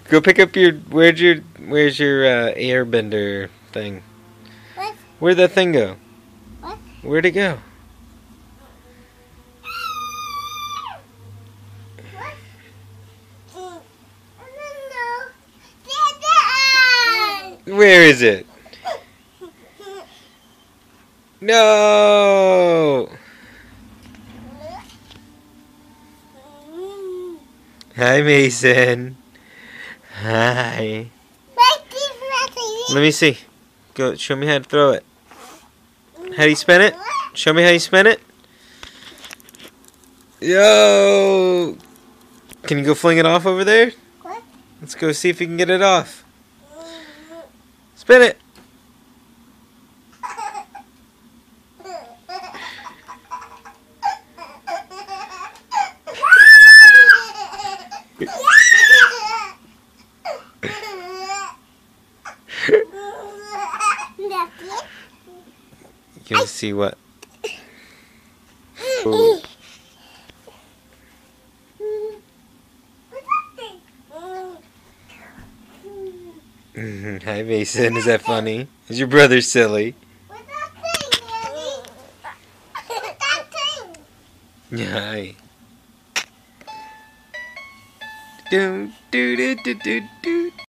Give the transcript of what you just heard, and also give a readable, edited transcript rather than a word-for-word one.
Go pick up your where's your airbender thing? What? Where'd that thing go? What? Where'd it go? Where is it? No! Hi, Mason. Hi. Let me see. Go, show me how to throw it. How do you spin it? Show me how you spin it. Yo! Can you go fling it off over there? What? Let's go see if we can get it off. Spin it. You can see what? Ooh. Hi, Mason. Is that funny? Is your brother silly? Hi. Do do do do do do.